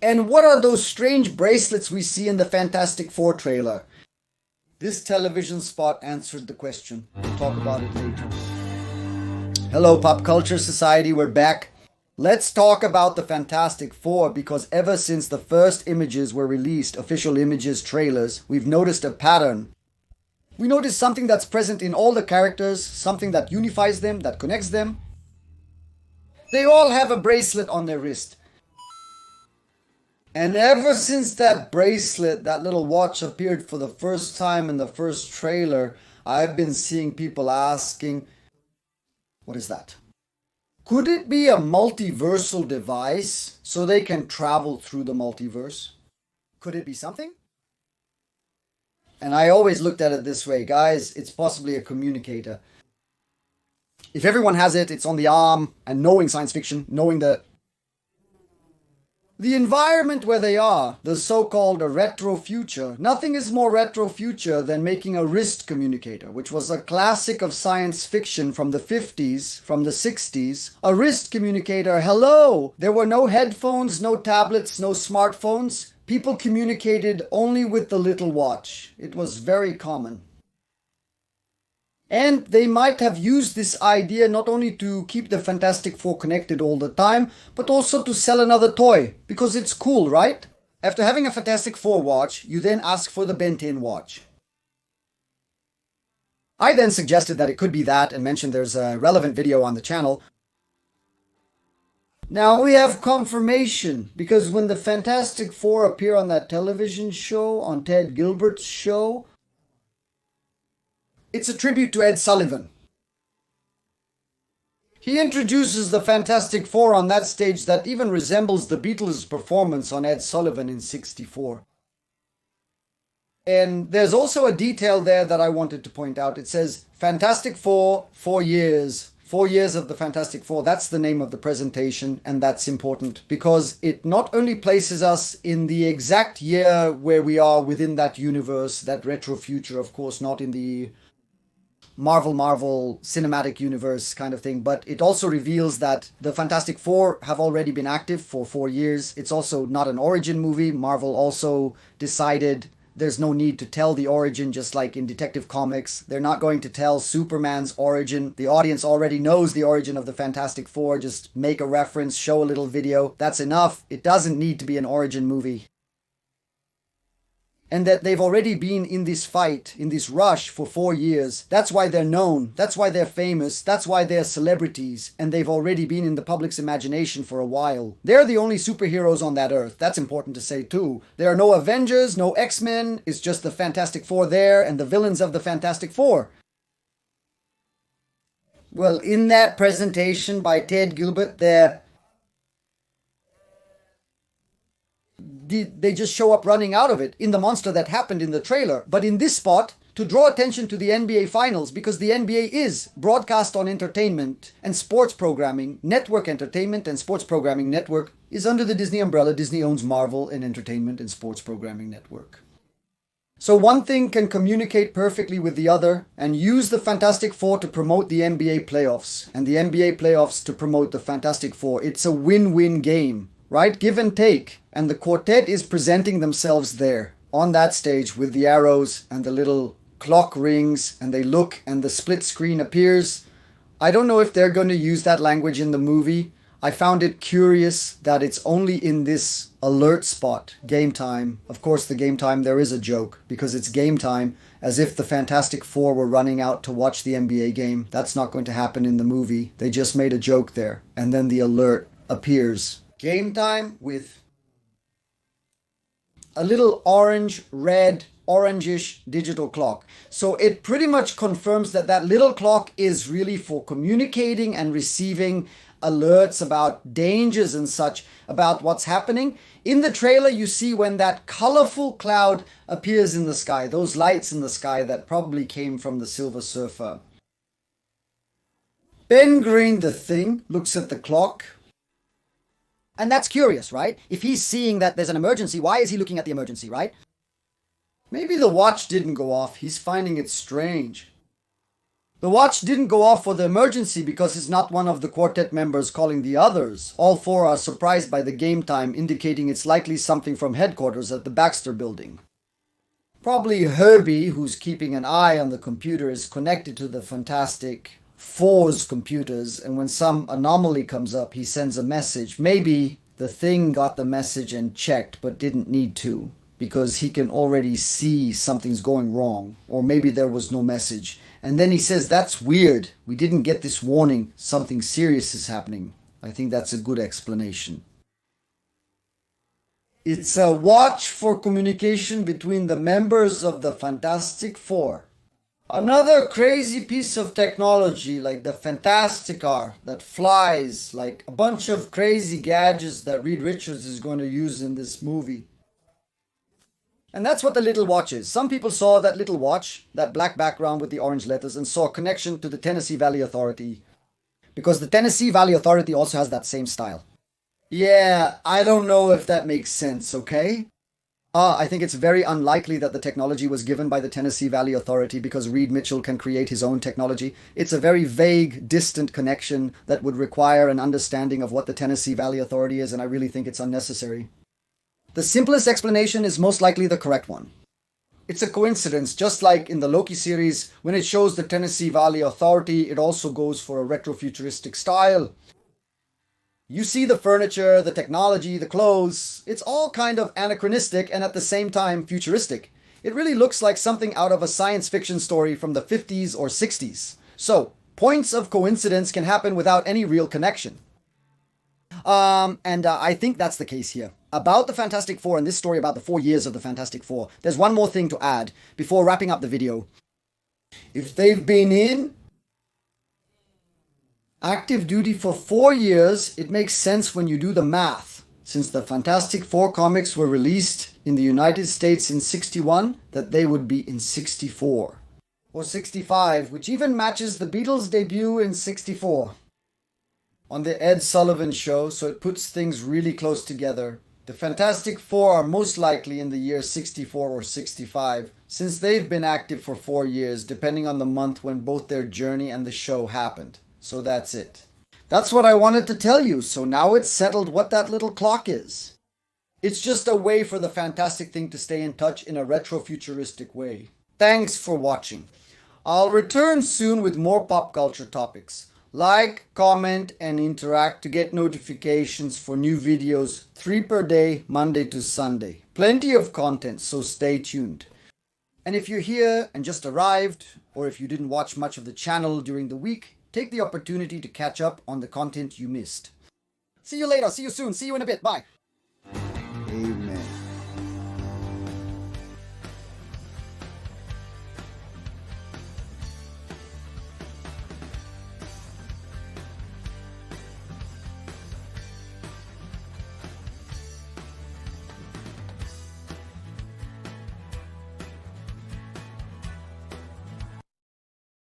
And what are those strange bracelets we see in the Fantastic Four trailer? This television spot answered the question. We'll talk about it later. Hello, Pop Culture Society, we're back. Let's talk about the Fantastic Four, because ever since the first images were released, official images, trailers, we've noticed a pattern. We notice something that's present in all the characters, something that unifies them, that connects them. They all have a bracelet on their wrist. And ever since that bracelet, that little watch appeared for the first time in the first trailer, I've been seeing people asking, what is that? Could it be a multiversal device so they can travel through the multiverse? Could it be something? And I always looked at it this way, guys, it's possibly a communicator. If everyone has it, it's on the arm, and knowing science fiction, knowing the environment where they are, the so-called retro-future, nothing is more retro-future than making a wrist communicator, which was a classic of science fiction from the 50s, from the 60s. A wrist communicator, hello! There were no headphones, no tablets, no smartphones. People communicated only with the little watch. It was very common. And they might have used this idea not only to keep the Fantastic Four connected all the time, but also to sell another toy, because it's cool, right? After having a Fantastic Four watch, you then ask for the Ben 10 watch. I then suggested that it could be that and mentioned there's a relevant video on the channel. Now we have confirmation, because when the Fantastic Four appear on that television show, on Ted Gilbert's show, it's a tribute to Ed Sullivan. He introduces the Fantastic Four on that stage that even resembles the Beatles' performance on Ed Sullivan in '64. And there's also a detail there that I wanted to point out. It says, Fantastic Four, 4 years. 4 years of the Fantastic Four. That's the name of the presentation, and that's important because it not only places us in the exact year where we are within that universe, that retro future, of course, not in the Marvel cinematic universe kind of thing, but it also reveals that the Fantastic Four have already been active for 4 years. It's also not an origin movie. Marvel also decided there's no need to tell the origin, just like in Detective Comics. They're not going to tell Superman's origin. The audience already knows the origin of the Fantastic Four. Just make a reference, show a little video. That's enough. It doesn't need to be an origin movie. And that they've already been in this fight, in this rush for 4 years. That's why they're known. That's why they're famous. That's why they're celebrities. And they've already been in the public's imagination for a while. They're the only superheroes on that earth. That's important to say too. There are no Avengers, no X-Men. It's just the Fantastic Four there and the villains of the Fantastic Four. Well, in that presentation by Ted Gilbert, they just show up running out of it in the monster that happened in the trailer. But in this spot, to draw attention to the NBA Finals, because the NBA is broadcast on entertainment and sports programming, network entertainment and sports programming network is under the Disney umbrella. Disney owns Marvel and entertainment and sports programming network. So one thing can communicate perfectly with the other and use the Fantastic Four to promote the NBA playoffs and the NBA playoffs to promote the Fantastic Four. It's a win-win game. Right? Give and take. And the quartet is presenting themselves there on that stage with the arrows and the little clock rings, and they look and the split screen appears. I don't know if they're going to use that language in the movie. I found it curious that it's only in this alert spot, game time. Of course, the game time, there is a joke because it's game time, as if the Fantastic Four were running out to watch the NBA game. That's not going to happen in the movie. They just made a joke there. And then the alert appears. Game time with a little orange, red, orangish digital clock. So it pretty much confirms that that little clock is really for communicating and receiving alerts about dangers and such, about what's happening. In the trailer, you see when that colorful cloud appears in the sky, those lights in the sky that probably came from the Silver Surfer. Ben Green, the Thing, looks at the clock. And that's curious, right? If he's seeing that there's an emergency, why is he looking at the emergency, right? Maybe the watch didn't go off. He's finding it strange. The watch didn't go off for the emergency because it's not one of the quartet members calling the others. All four are surprised by the game time, indicating it's likely something from headquarters at the Baxter building. Probably Herbie, who's keeping an eye on the computer, is connected to the Fantastic Four's computers, and when some anomaly comes up, he sends a message. Maybe the thing got the message and checked, but didn't need to, because he can already see something's going wrong, or maybe there was no message. And then he says, that's weird. We didn't get this warning. Something serious is happening. I think that's a good explanation. It's a watch for communication between the members of the Fantastic Four. Another crazy piece of technology like the Fantastic Car that flies, like a bunch of crazy gadgets that Reed Richards is going to use in this movie. And that's what the little watch is. Some people saw that little watch, that black background with the orange letters, and saw a connection to the Tennessee Valley Authority. Because the Tennessee Valley Authority also has that same style. Yeah, I don't know if that makes sense, okay? I think it's very unlikely that the technology was given by the Tennessee Valley Authority because Reed Mitchell can create his own technology. It's a very vague, distant connection that would require an understanding of what the Tennessee Valley Authority is, and I really think it's unnecessary. The simplest explanation is most likely the correct one. It's a coincidence, just like in the Loki series, when it shows the Tennessee Valley Authority, it also goes for a retro-futuristic style. You see the furniture, the technology, the clothes. It's all kind of anachronistic and at the same time futuristic. It really looks like something out of a science fiction story from the 50s or 60s. So, points of coincidence can happen without any real connection. I think that's the case here. About the Fantastic Four and this story about the 4 years of the Fantastic Four, there's one more thing to add before wrapping up the video. If they've been in active duty for 4 years, it makes sense when you do the math. Since the Fantastic Four comics were released in the United States in 61, that they would be in 64. Or 65, which even matches the Beatles' debut in 64. On the Ed Sullivan Show, so it puts things really close together. The Fantastic Four are most likely in the year 64 or 65, since they've been active for 4 years, depending on the month when both their journey and the show happened. So that's it. That's what I wanted to tell you, so now it's settled what that little clock is. It's just a way for the Fantastic Thing to stay in touch in a retro-futuristic way. Thanks for watching. I'll return soon with more pop culture topics. Like, comment, and interact to get notifications for new videos 3 per day, Monday to Sunday. Plenty of content, so stay tuned. And if you're here and just arrived, or if you didn't watch much of the channel during the week, take the opportunity to catch up on the content you missed. See you later, see you soon, see you in a bit, bye.